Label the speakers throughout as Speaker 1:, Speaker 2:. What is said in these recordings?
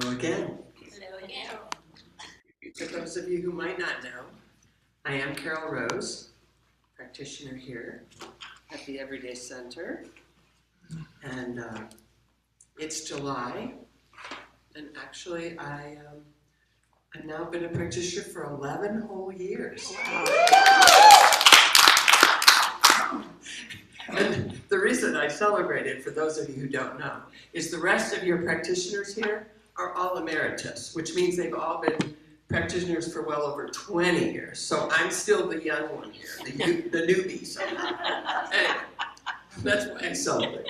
Speaker 1: Hello again.
Speaker 2: Hello again.
Speaker 1: For those of you who might not know, I am Carol Rose, practitioner here at the Everyday Center. And it's July, and actually I've now been a practitioner for 11 whole years. Wow. And the reason I celebrate it, for those of you who don't know, is the rest of your practitioners here are all emeritus, which means they've all been practitioners for well over 20 years. So I'm still the young one here, the newbie somehow. Anyway, that's why I celebrate.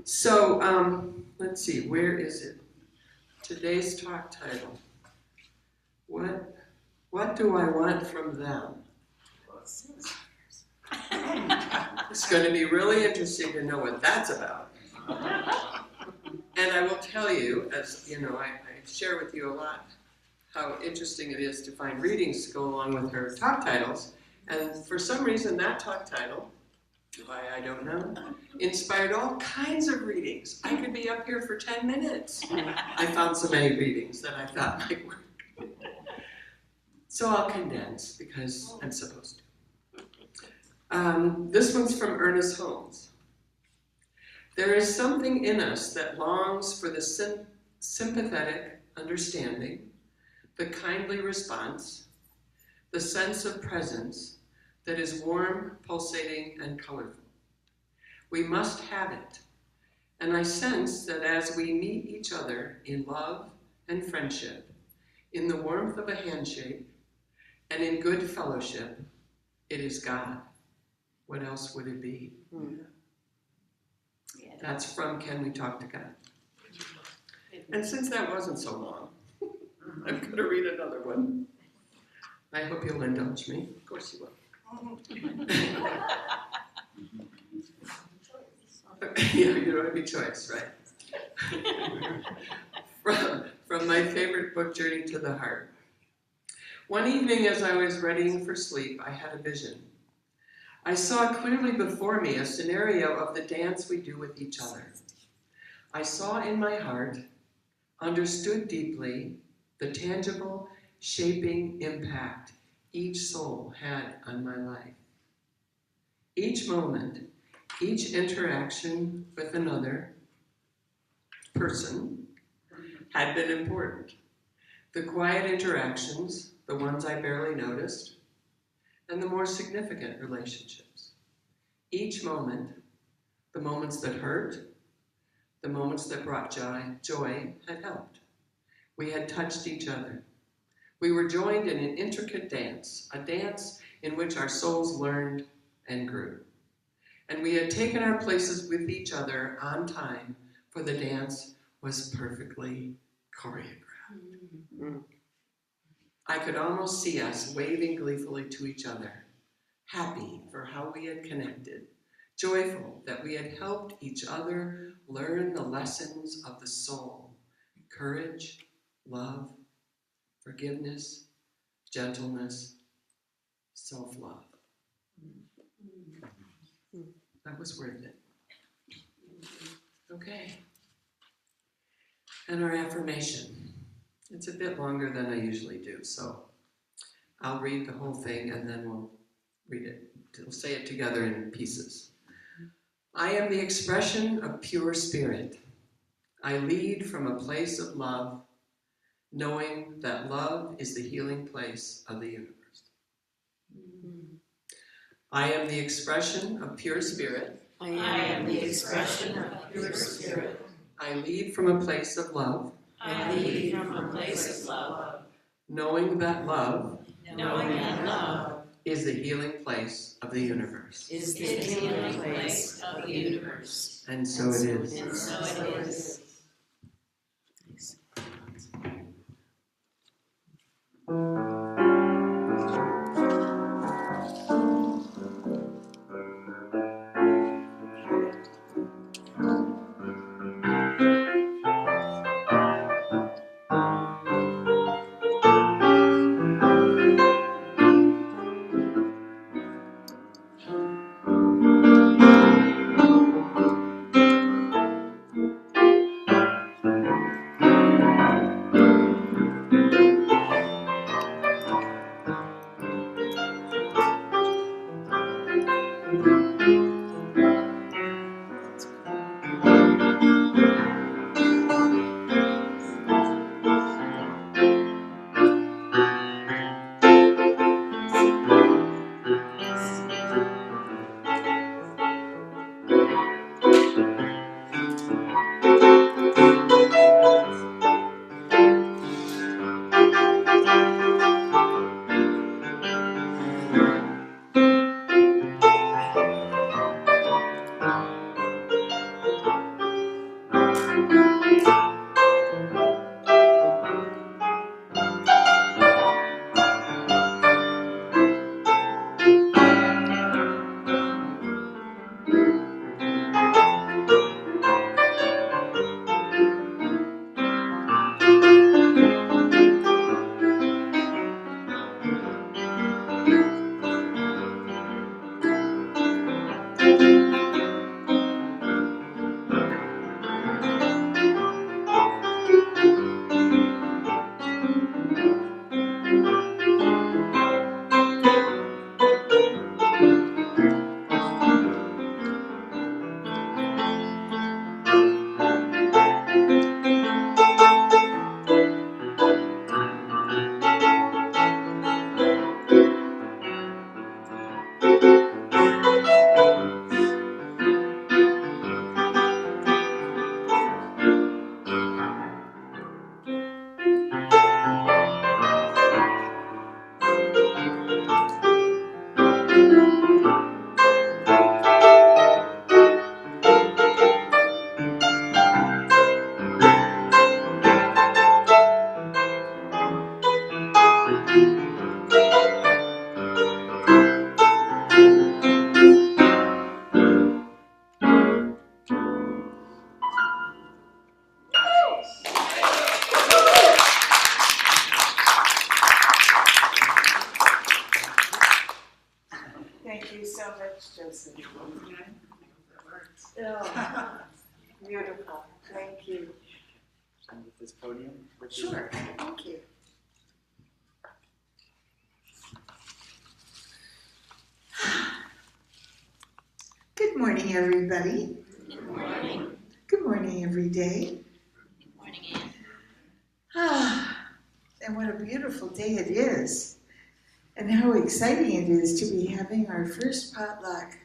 Speaker 1: So let's see, where is it? Today's talk title. What do I want from them? It's going to be really interesting to know what that's about. And I will tell you, as you know, I share with you a lot how interesting it is to find readings to go along with her talk titles. And for some reason, that talk title, why I don't know, inspired all kinds of readings. I could be up here for 10 minutes. I found so many readings that I thought might work. So I'll condense because I'm supposed to. This one's from Ernest Holmes. There is something in us that longs for the sympathetic understanding, the kindly response, the sense of presence that is warm, pulsating, and colorful. We must have it, and I sense that as we meet each other in love and friendship, in the warmth of a handshake, and in good fellowship, it is God. What else would it be? That's from Can We Talk to God? And since that wasn't so long, I'm going to read another one. I hope you'll indulge me. Of course you will. Yeah, you don't have any choice, right? From my favorite book, Journey to the Heart. One evening as I was readying for sleep, I had a vision. I saw clearly before me a scenario of the dance we do with each other. I saw in my heart, understood deeply, the tangible, shaping impact each soul had on my life. Each moment, each interaction with another person had been important. The quiet interactions, the ones I barely noticed, and the more significant relationships. Each moment, the moments that hurt, the moments that brought joy had helped. We had touched each other. We were joined in an intricate dance, a dance in which our souls learned and grew. And we had taken our places with each other on time, for the dance was perfectly choreographed. Mm-hmm. I could almost see us waving gleefully to each other, happy for how we had connected, joyful that we had helped each other learn the lessons of the soul, courage, love, forgiveness, gentleness, self-love. That was worth it. Okay. And our affirmation. It's a bit longer than I usually do, so I'll read the whole thing and then we'll read it. We'll say it together in pieces. I am the expression of pure spirit. I lead from a place of love, knowing that love is the healing place of the universe. I am the expression of pure spirit.
Speaker 2: I am the expression of pure spirit.
Speaker 1: I lead from a place of love.
Speaker 2: I lead from a place of love,
Speaker 1: knowing that love
Speaker 2: is
Speaker 1: the healing place of the universe.
Speaker 2: Is the healing place of the universe.
Speaker 1: And so it is.
Speaker 2: And so it is.
Speaker 3: Oh, beautiful. Thank you.
Speaker 4: And with this podium.
Speaker 3: Sure. Thank you. Good morning, everybody.
Speaker 2: Good morning.
Speaker 3: Good morning, every day.
Speaker 2: Good morning, Ann.
Speaker 3: And what a beautiful day it is. And how exciting it is to be having our first potluck.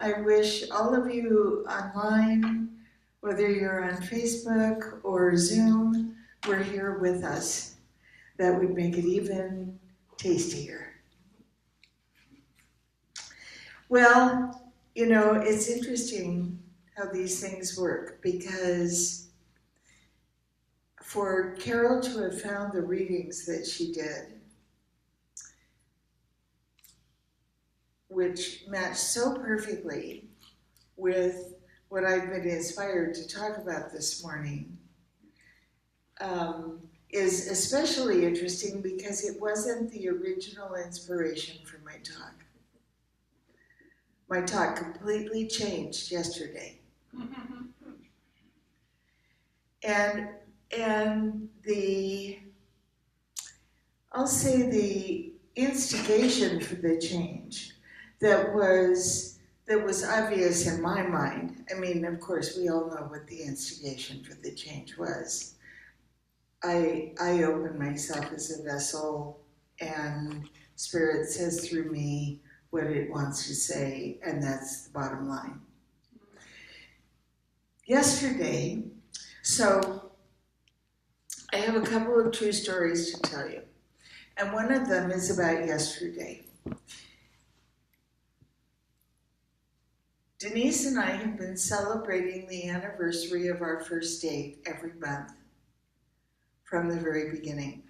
Speaker 3: I wish all of you online, whether you're on Facebook or Zoom, were here with us. That would make it even tastier. Well, you know, it's interesting how these things work, because for Carol to have found the readings that she did, which matched so perfectly with what I've been inspired to talk about this morning, is especially interesting because it wasn't the original inspiration for my talk. My talk completely changed yesterday. And I'll say the instigation for the change that was obvious in my mind. I mean, of course, we all know what the instigation for the change was. I open myself as a vessel, and Spirit says through me what it wants to say, and that's the bottom line. Yesterday, so I have a couple of true stories to tell you, and one of them is about yesterday. Denise and I have been celebrating the anniversary of our first date every month from the very beginning.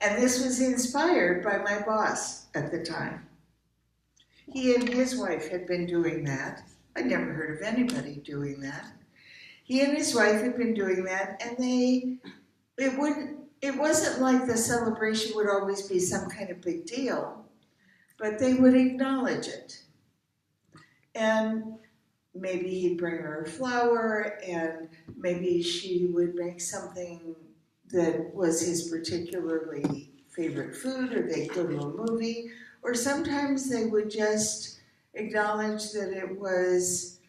Speaker 3: And this was inspired by my boss at the time. He and his wife had been doing that. I'd never heard of anybody doing that. He and his wife had been doing that, and it wasn't like the celebration would always be some kind of big deal, but they would acknowledge it. And maybe he'd bring her a flower, and maybe she would make something that was his particularly favorite food, or they'd go to a movie, or sometimes they would just acknowledge that it was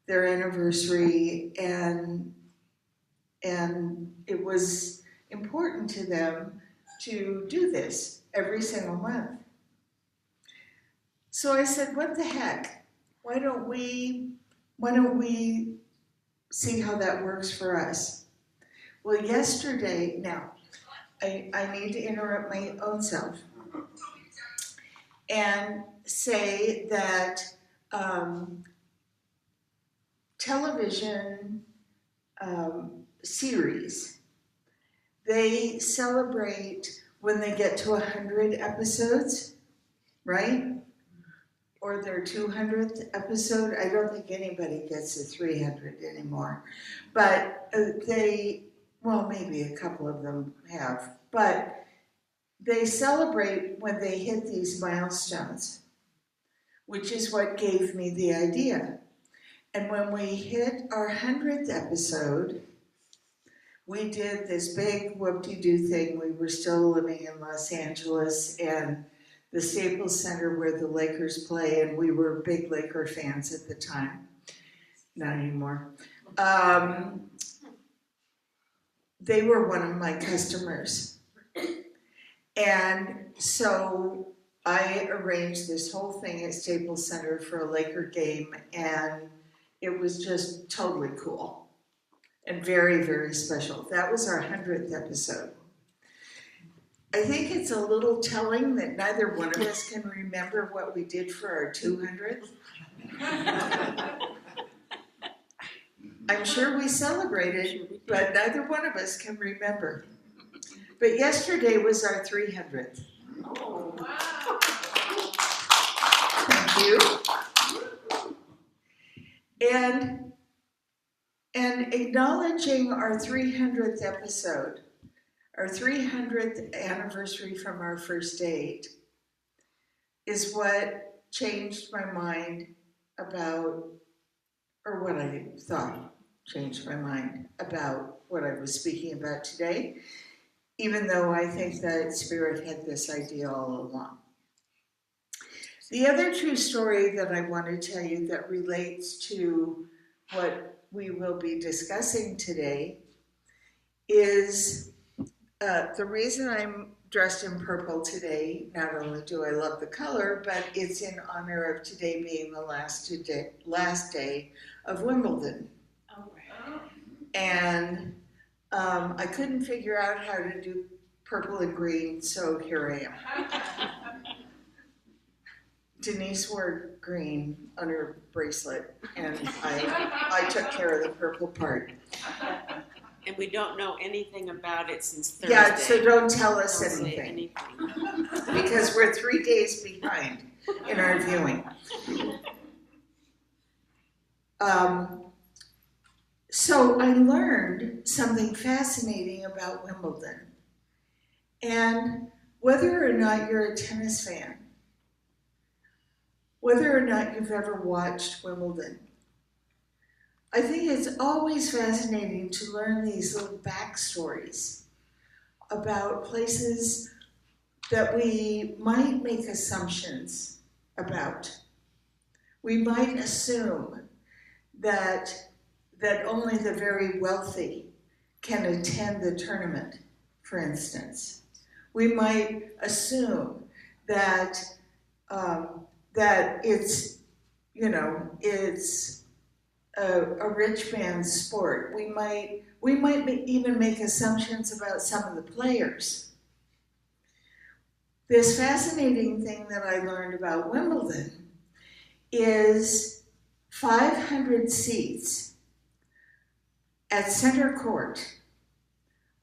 Speaker 3: their anniversary and it was important to them to do this every single month. So I said, what the heck? Why don't we see how that works for us? Well, yesterday, now, I need to interrupt my own self and say that television series, they celebrate when they get to 100 episodes, right? Or their 200th episode. I don't think anybody gets to 300 anymore. But maybe a couple of them have. But they celebrate when they hit these milestones, which is what gave me the idea. And when we hit our 100th episode, we did this big whoop-de-doo thing. We were still living in Los Angeles, and the Staples Center where the Lakers play, and we were big Laker fans at the time. Not anymore. They were one of my customers. And so I arranged this whole thing at Staples Center for a Laker game, and it was just totally cool and very, very special. That was our 100th episode. I think it's a little telling that neither one of us can remember what we did for our 200th. I'm sure we celebrated, but neither one of us can remember. But yesterday was our 300th.
Speaker 2: Oh, wow.
Speaker 3: Thank you. And acknowledging our 300th episode, our 300th anniversary from our first date, is what changed my mind about, or what I thought changed my mind about what I was speaking about today, even though I think that Spirit had this idea all along. The other true story that I want to tell you that relates to what we will be discussing today is the reason I'm dressed in purple today. Not only do I love the color, but it's in honor of today being the last day of Wimbledon.
Speaker 2: Oh, right.
Speaker 3: And I couldn't figure out how to do purple and green, so here I am. Denise wore green on her bracelet, and I took care of the purple part.
Speaker 2: And we don't know anything about it since Thursday.
Speaker 3: Yeah, so don't tell us
Speaker 2: Don't say
Speaker 3: anything,
Speaker 2: anything.
Speaker 3: because we're 3 days behind in our viewing. So I learned something fascinating about Wimbledon. And whether or not you're a tennis fan, whether or not you've ever watched Wimbledon, I think it's always fascinating to learn these little backstories about places that we might make assumptions about. We might assume that only the very wealthy can attend the tournament, for instance. We might assume that it's, it's a rich man's sport. We might even make assumptions about some of the players. This fascinating thing that I learned about Wimbledon is 500 seats at center court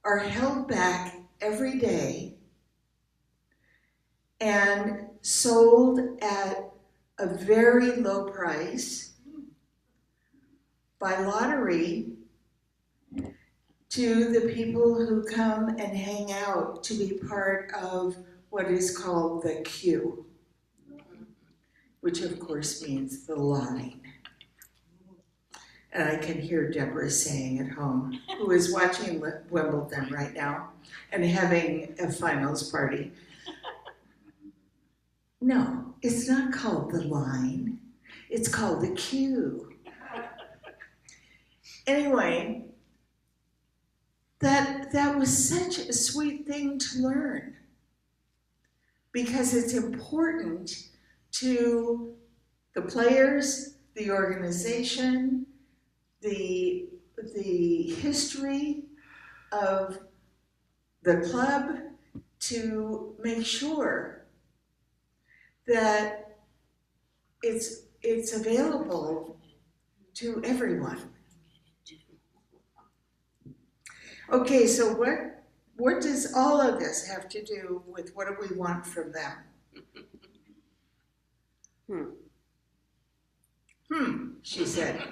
Speaker 3: are held back every day and sold at a very low price by lottery to the people who come and hang out to be part of what is called the queue, which of course means the line. And I can hear Deborah saying at home, who is watching Wimbledon right now and having a finals party, no, it's not called the line, it's called the queue. Anyway, that was such a sweet thing to learn, because it's important to the players, the organization, the history of the club, to make sure that it's available to everyone. Okay, so what does all of this have to do with what do we want from them? She said.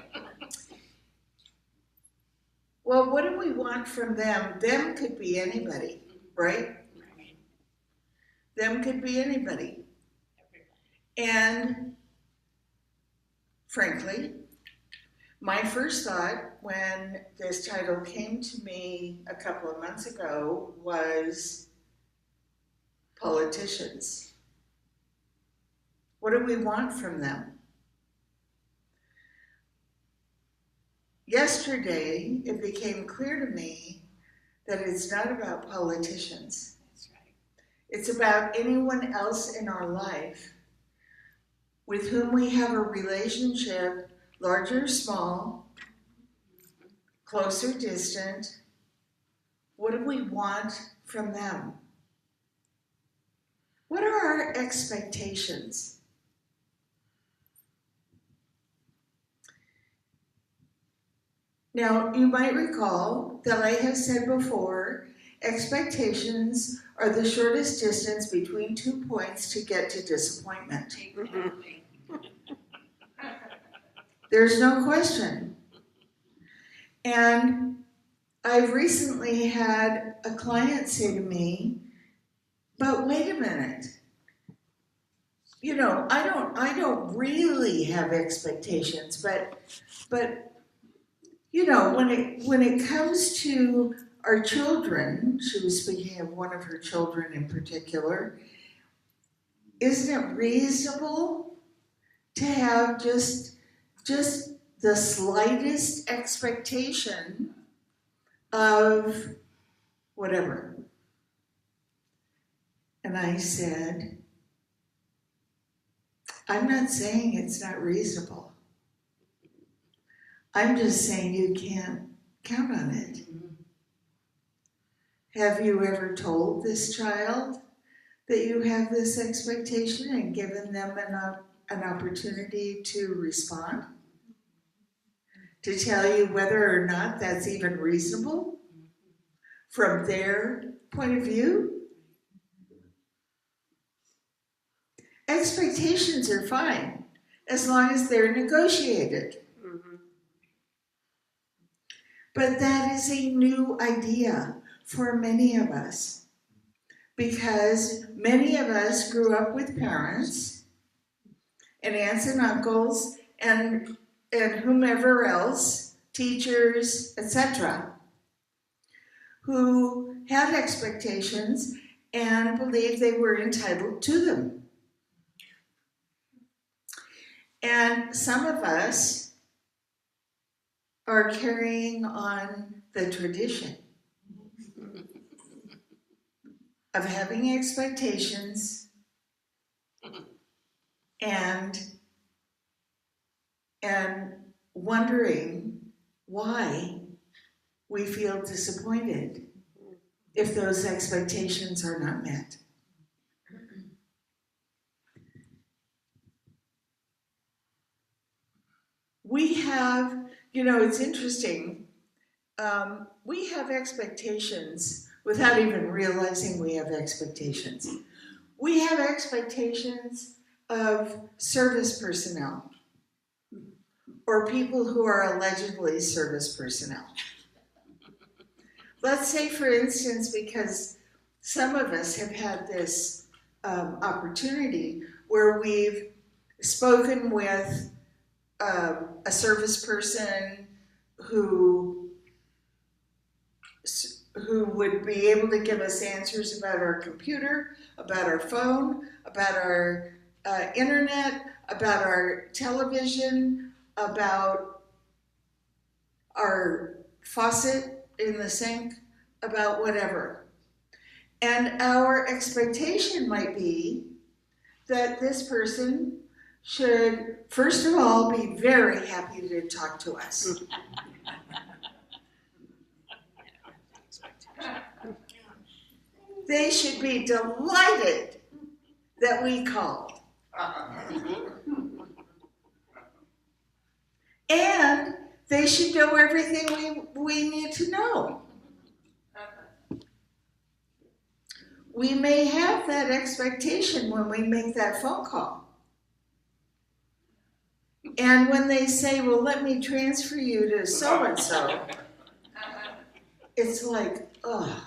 Speaker 3: Well, what do we want from them? Them could be anybody, right? Them could be anybody. And frankly, my first thought when this title came to me a couple of months ago was politicians. What do we want from them? Yesterday, it became clear to me that it's not about politicians.
Speaker 2: That's right.
Speaker 3: It's about anyone else in our life with whom we have a relationship, large or small, close or distant. What do we want from them? What are our expectations? Now, you might recall that I have said before, expectations are the shortest distance between 2 points to get to disappointment.
Speaker 2: Exactly.
Speaker 3: There's no question. And I've recently had a client say to me, but wait a minute, you know, I don't really have expectations, but you know, when it comes to our children, she was speaking of one of her children in particular, isn't it reasonable to have just the slightest expectation of whatever? And I said, I'm not saying it's not reasonable. I'm just saying you can't count on it. Have you ever told this child that you have this expectation and given them an opportunity to respond? To tell you whether or not that's even reasonable from their point of view? Expectations are fine as long as they're negotiated. But that is a new idea for many of us, because many of us grew up with parents and aunts and uncles and whomever else, teachers, etc., who had expectations and believed they were entitled to them. And some of us are carrying on the tradition of having expectations and wondering why we feel disappointed if those expectations are not met. We have, you know, it's interesting, we have expectations without even realizing we have expectations. We have expectations of service personnel or people who are allegedly service personnel. Let's say, for instance, because some of us have had this opportunity where we've spoken with a service person who would be able to give us answers about our computer, about our phone, about our internet, about our television, about our faucet in the sink, about whatever. And our expectation might be that this person should, first of all, be very happy to talk to us. They should be delighted that we called. And they should know everything we need to know. We may have that expectation when we make that phone call. And when they say, well, let me transfer you to so-and-so, it's like, ugh.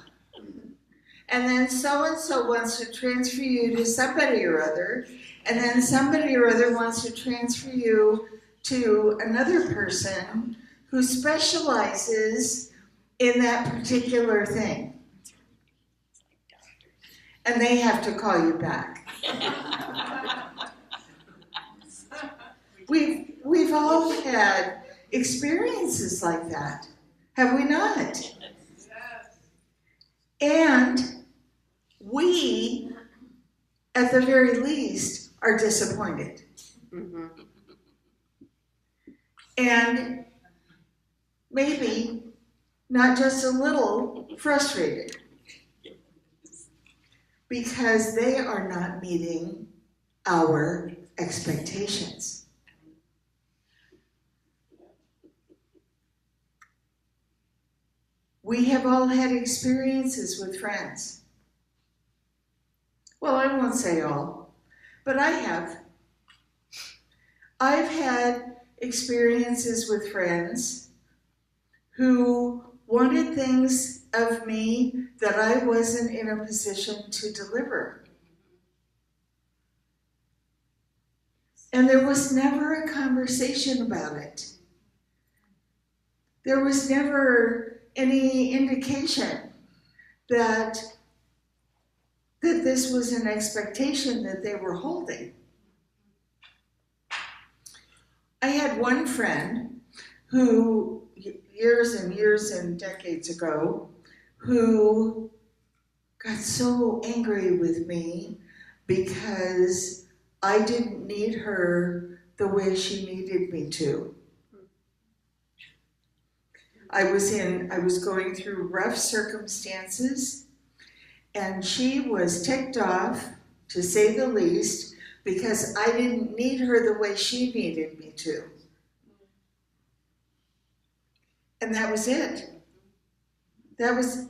Speaker 3: And then so-and-so wants to transfer you to somebody or other, and then somebody or other wants to transfer you to another person who specializes in that particular thing. And they have to call you back. We've all had experiences like that, have we not? And we, at the very least, are disappointed. Mm-hmm. And maybe not just a little frustrated because they are not meeting our expectations. We have all had experiences with friends. Well, I won't say all, but I have. I've had experiences with friends who wanted things of me that I wasn't in a position to deliver. And there was never a conversation about it. There was never any indication that this was an expectation that they were holding. I had one friend who, years and years and decades ago, who got so angry with me because I didn't need her the way she needed me to. I was going through rough circumstances, and she was ticked off, to say the least, because I didn't need her the way she needed me to. And that was it.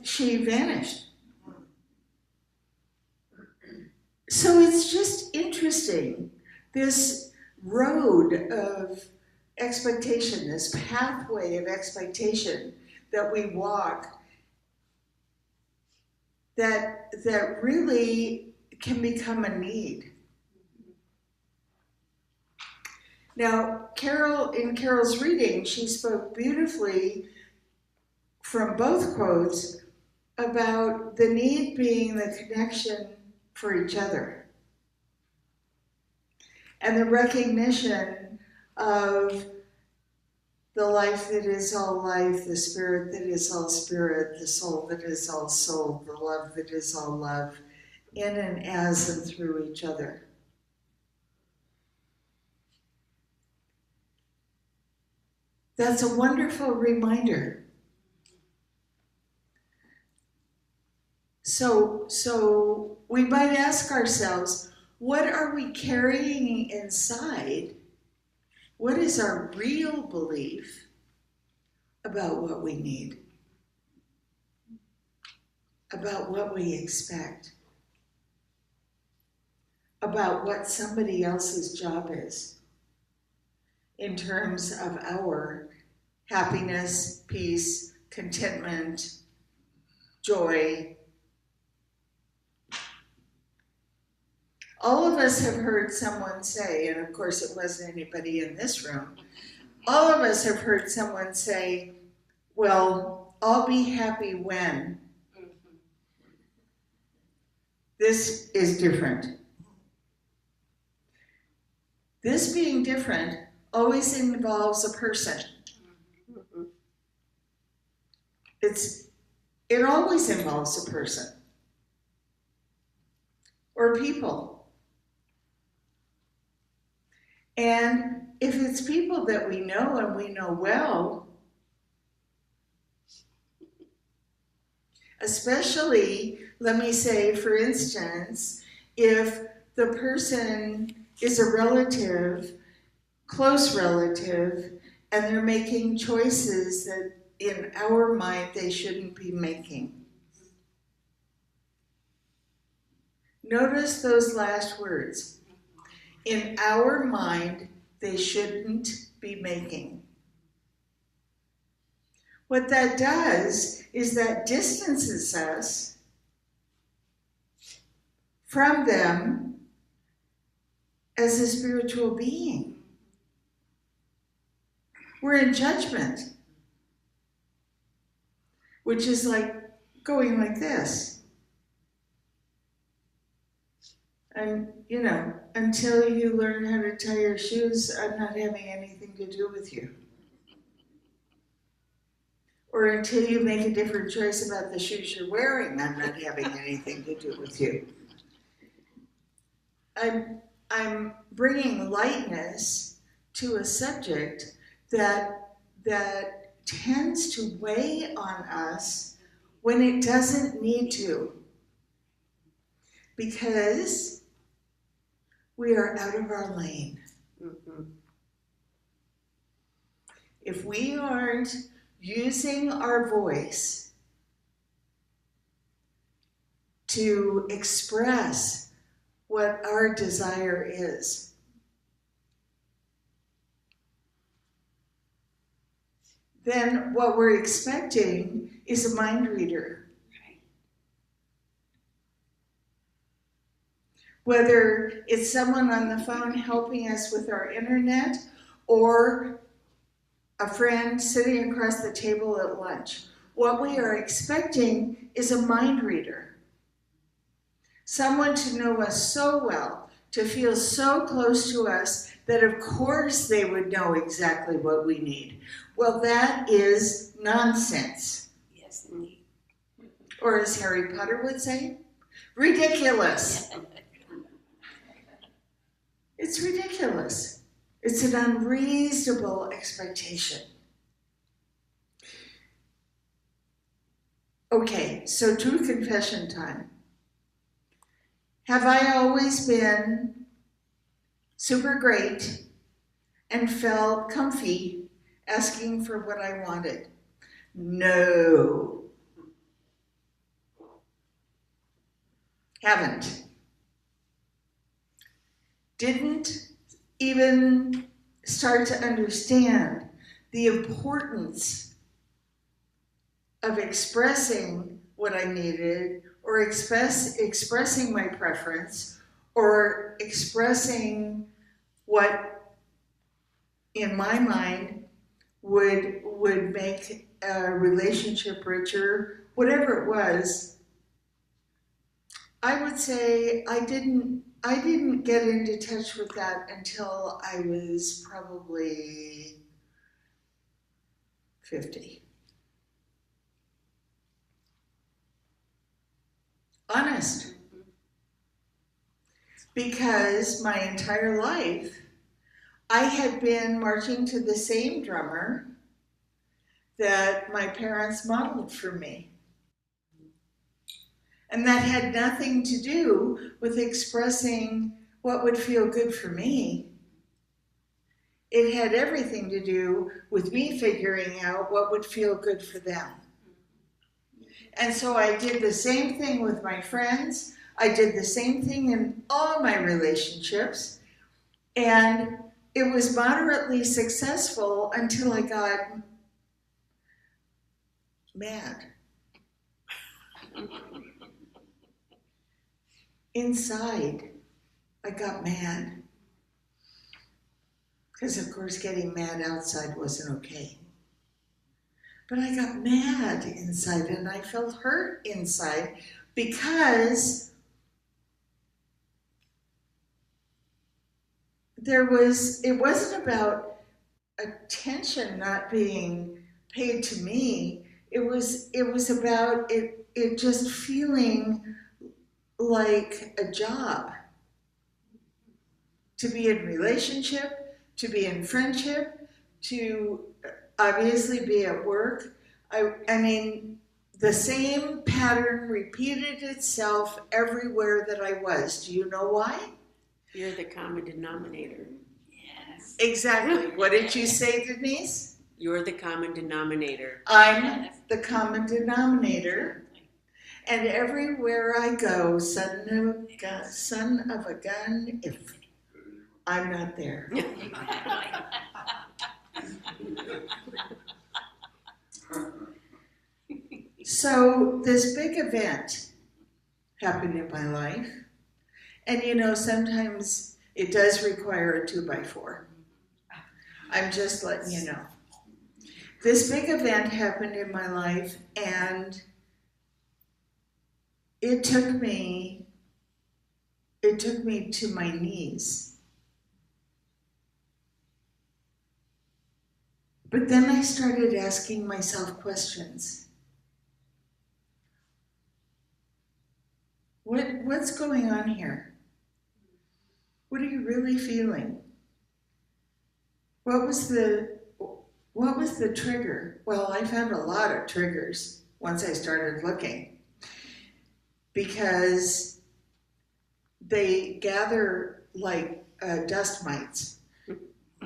Speaker 3: She vanished. So it's just interesting, this road of expectation, this pathway of expectation that we walk, that really can become a need. Now, in Carol's reading, she spoke beautifully from both quotes about the need being the connection for each other and the recognition of the life that is all life, the spirit that is all spirit, the soul that is all soul, the love that is all love, in and as and through each other. That's a wonderful reminder. So we might ask ourselves, what are we carrying inside? What is our real belief about what we need? About what we expect? About what somebody else's job is in terms of our happiness, peace, contentment, joy. All of us have heard someone say, and of course it wasn't anybody in this room, all of us have heard someone say, well, I'll be happy when. This is different. This being different always involves a person. It always involves a person or people. And if it's people that we know and we know well, especially, let me say, for instance, if the person is a relative, close relative, and they're making choices that in our mind they shouldn't be making. Notice those last words. In our mind, they shouldn't be making. What that does is that distances us from them as a spiritual being. We're in judgment, which is like going like this. And, until you learn how to tie your shoes, I'm not having anything to do with you. Or until you make a different choice about the shoes you're wearing, I'm not having anything to do with you. I'm bringing lightness to a subject that tends to weigh on us when it doesn't need to, because we are out of our lane. Mm-hmm. If we aren't using our voice to express what our desire is, then what we're expecting is a mind reader. Whether it's someone on the phone helping us with our internet or a friend sitting across the table at lunch. What we are expecting is a mind reader. Someone to know us so well, to feel so close to us that of course they would know exactly what we need. Well, that is nonsense.
Speaker 2: Yes, indeed.
Speaker 3: Or as Harry Potter would say, ridiculous. It's ridiculous. It's an unreasonable expectation. Okay, so true confession time. Have I always been super great and felt comfy asking for what I wanted? No. Haven't. Didn't even start to understand the importance of expressing what I needed or expressing my preference or expressing what in my mind would make a relationship richer, whatever it was. I would say I didn't get into touch with that until I was probably 50. Honest. Because my entire life, I had been marching to the same drummer that my parents modeled for me. And that had nothing to do with expressing what would feel good for me. It had everything to do with me figuring out what would feel good for them. And so I did the same thing with my friends. I did the same thing in all my relationships. And it was moderately successful until I got mad. Inside, I got mad. Because of course getting mad outside wasn't okay. But I got mad inside and I felt hurt inside because it wasn't about attention not being paid to me. It was about it just feeling like a job. To be in relationship, to be in friendship, to obviously be at work. I mean, the same pattern repeated itself everywhere that I was. Do you know why?
Speaker 2: You're the common denominator. Yes.
Speaker 3: Exactly. What did you say, Denise?
Speaker 2: You're the common denominator.
Speaker 3: I'm the common denominator. And everywhere I go, son of a gun, if I'm not there. So this big event happened in my life. And you know, sometimes it does require a 2x4. I'm just letting you know. This big event happened in my life and it took me to my knees. But then I started asking myself questions. What's going on here? What are you really feeling? What was the trigger? Well, I found a lot of triggers once I started looking. Because they gather like dust mites.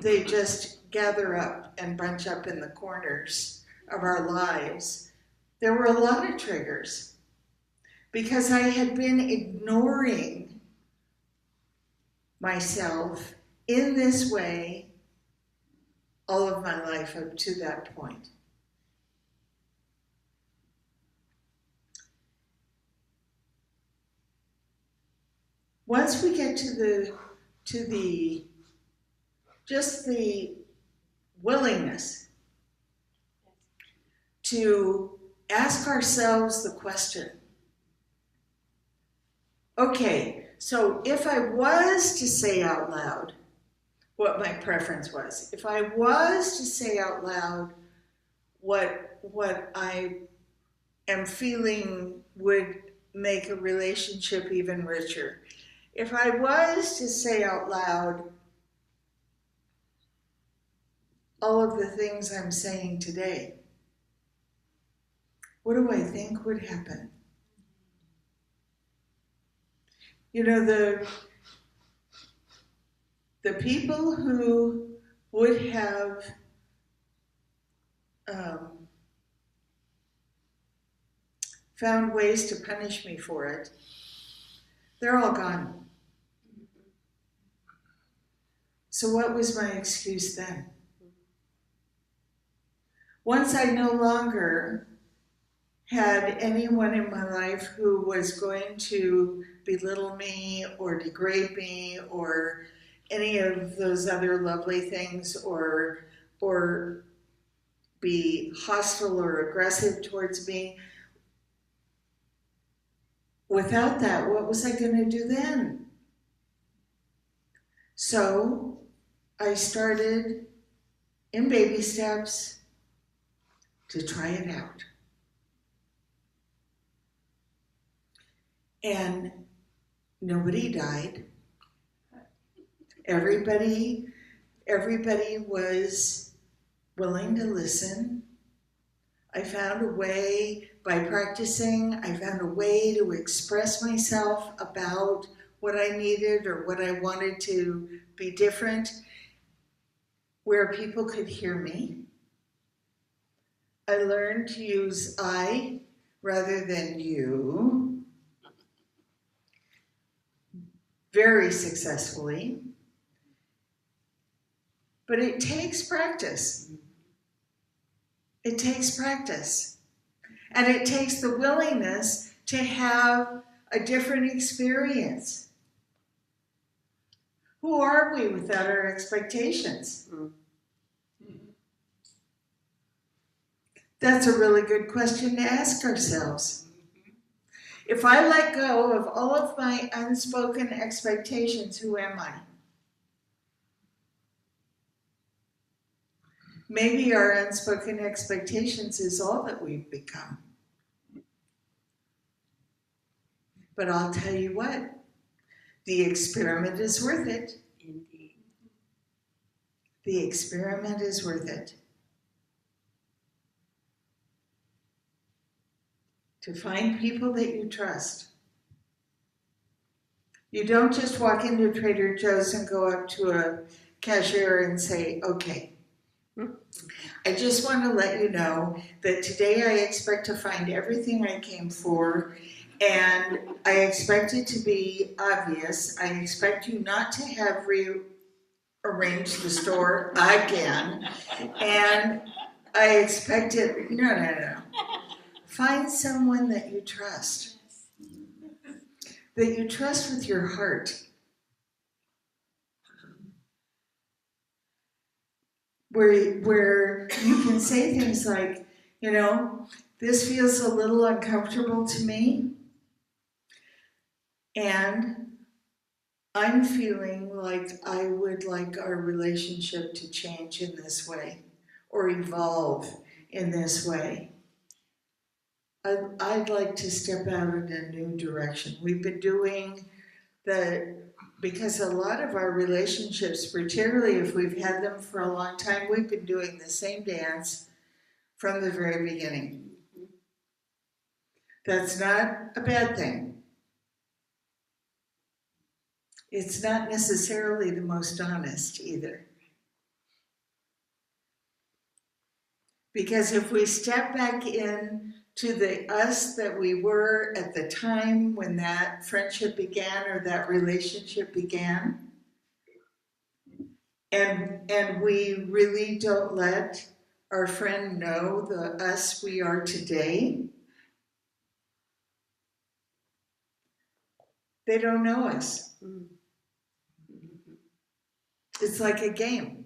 Speaker 3: They just gather up and bunch up in the corners of our lives. There were a lot of triggers because I had been ignoring myself in this way all of my life up to that point. once we get to the just the willingness to ask ourselves the question, okay, so if I was to say out loud what my preference was, if I was to say out loud what I am feeling would make a relationship even richer, if I was to say out loud all of the things I'm saying today, what do I think would happen? You know, the people who would have found ways to punish me for it, they're all gone. So what was my excuse then? Once I no longer had anyone in my life who was going to belittle me or degrade me or any of those other lovely things or be hostile or aggressive towards me, without that, what was I going to do then? So I started in baby steps to try it out. And nobody died. Everybody was willing to listen. I found a way, by practicing, I found a way to express myself about what I needed or what I wanted to be different, where people could hear me. I learned to use I rather than you very successfully. But it takes practice. It takes practice. And it takes the willingness to have a different experience. Who are we without our expectations? That's a really good question to ask ourselves. If I let go of all of my unspoken expectations, who am I? Maybe our unspoken expectations is all that we've become. But I'll tell you what, the experiment is worth it.
Speaker 2: Indeed.
Speaker 3: The experiment is worth it. To find people that you trust. You don't just walk into Trader Joe's and go up to a cashier and say, okay, I just want to let you know that today I expect to find everything I came for, and I expect it to be obvious. I expect you not to have rearranged the store again, and I expect it, no. Find someone that you trust with your heart. Where you can say things like, you know, this feels a little uncomfortable to me, and I'm feeling like I would like our relationship to change in this way or evolve in this way. I'd like to step out in a new direction. We've been doing because a lot of our relationships, particularly if we've had them for a long time, we've been doing the same dance from the very beginning. That's not a bad thing. It's not necessarily the most honest either. Because if we step back in to the us that we were at the time when that friendship began or that relationship began, and we really don't let our friend know the us we are today, They don't know us. It's like a game.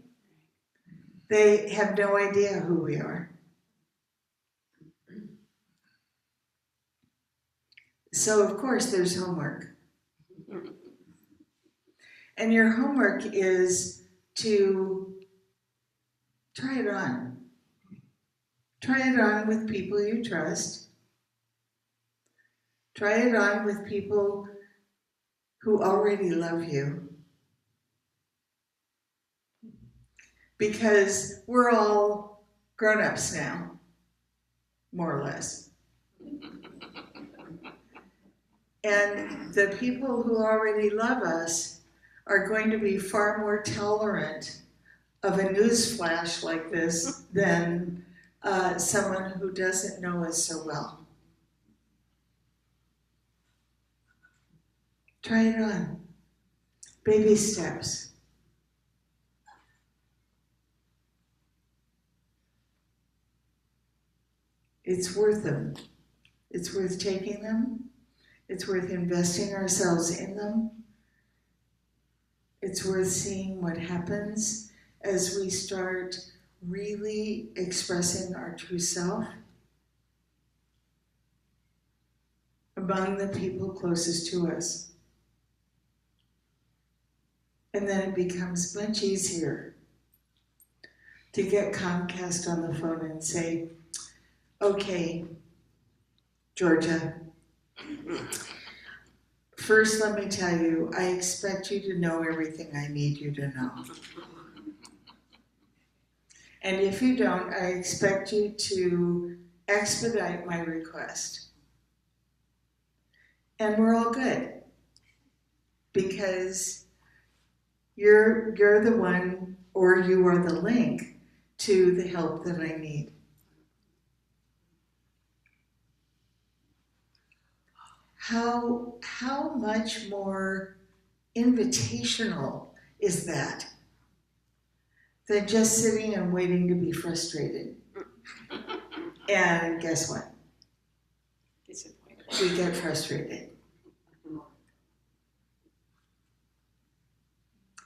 Speaker 3: They have no idea who we are. So, of course, there's homework. And your homework is to try it on. Try it on with people you trust. Try it on with people who already love you. Because we're all grown-ups now, more or less. And the people who already love us are going to be far more tolerant of a news flash like this than someone who doesn't know us so well. Try it on. Baby steps. It's worth them. It's worth taking them. It's worth investing ourselves in them. It's worth seeing what happens as we start really expressing our true self among the people closest to us. And then it becomes much easier to get Comcast on the phone and say, okay, Georgia, first let me tell you, I expect you to know everything I need you to know. And if you don't, I expect you to expedite my request. And we're all good. Because you're the one, or you are the link to the help that I need. How much more invitational is that than just sitting and waiting to be frustrated? And guess what? We get frustrated.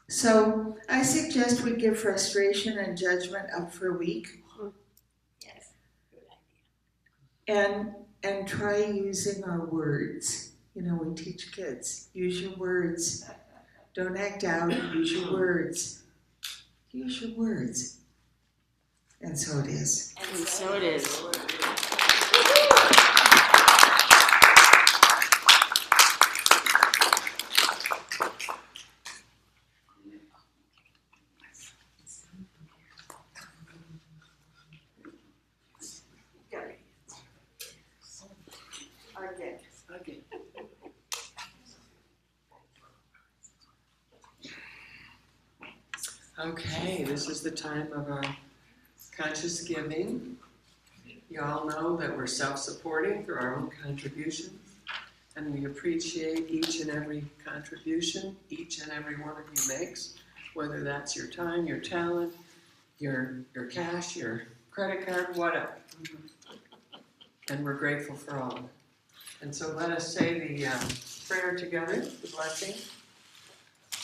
Speaker 3: So I suggest we give frustration and judgment up for a week.
Speaker 2: Yes, good idea.
Speaker 3: And try using our words. You know, we teach kids, use your words. Don't act out, use your words. Use your words. And so it is.
Speaker 2: And so it is.
Speaker 3: Okay.
Speaker 1: Okay, this is the time of our conscious giving. You all know that we're self-supporting through our own contributions, and we appreciate each and every contribution each and every one of you makes, whether that's your time, your talent, your cash, your credit card, whatever. And we're grateful for all of it. And so let us say the prayer together, the blessing.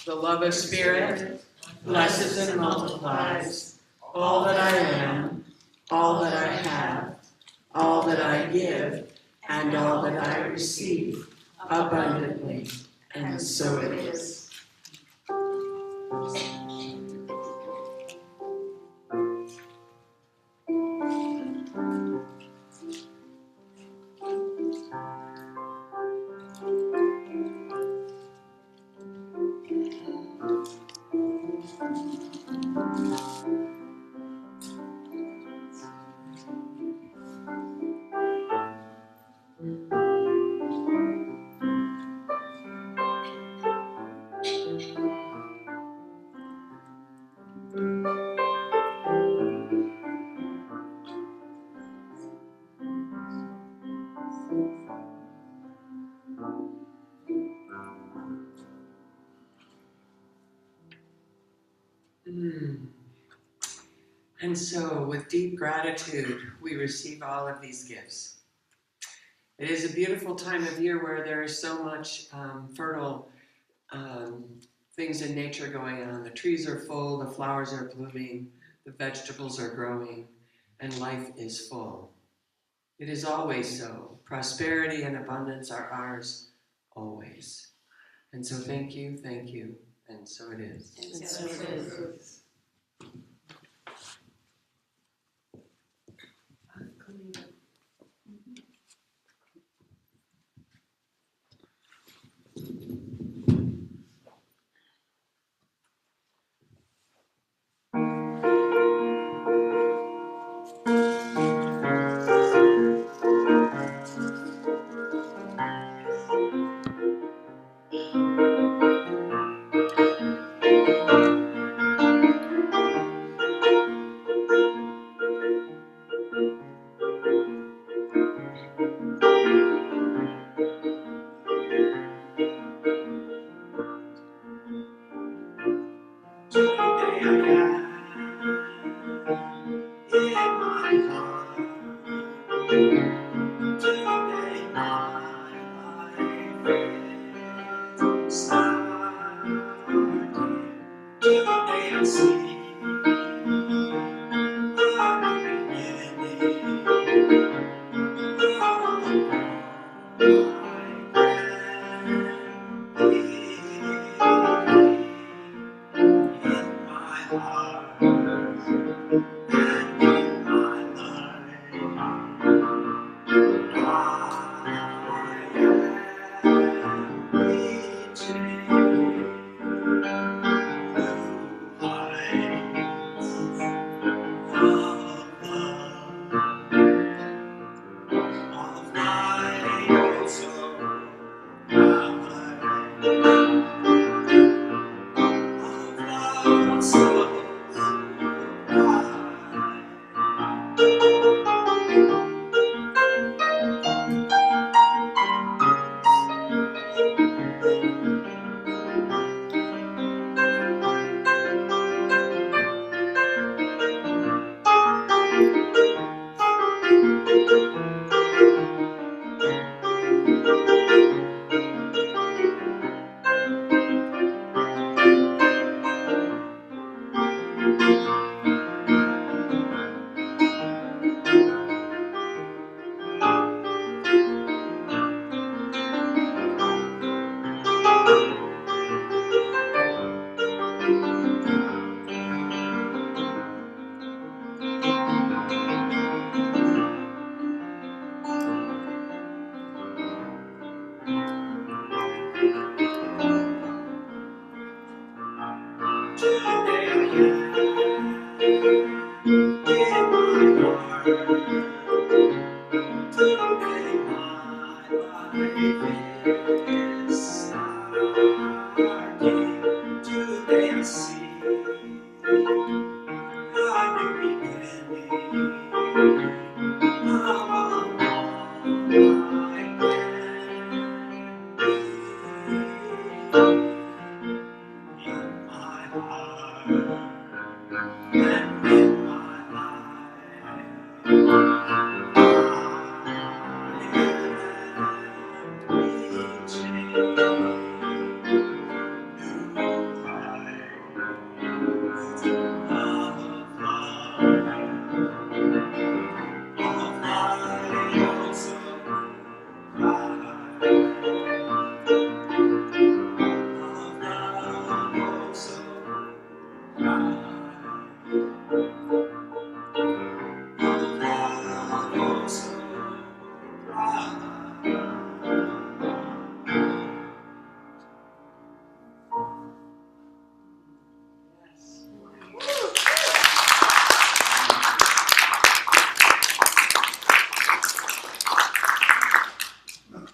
Speaker 1: The love of Spirit blesses and multiplies all that I am, all that I have, all that I give, and all that I receive abundantly. And so it is. And so, with deep gratitude, we receive all of these gifts. It is a beautiful time of year where there is so much fertile things in nature going on. The trees are full, the flowers are blooming, the vegetables are growing, and life is full. It is always so. Prosperity and abundance are ours always. And so thank you, and so it is.
Speaker 2: And so it is.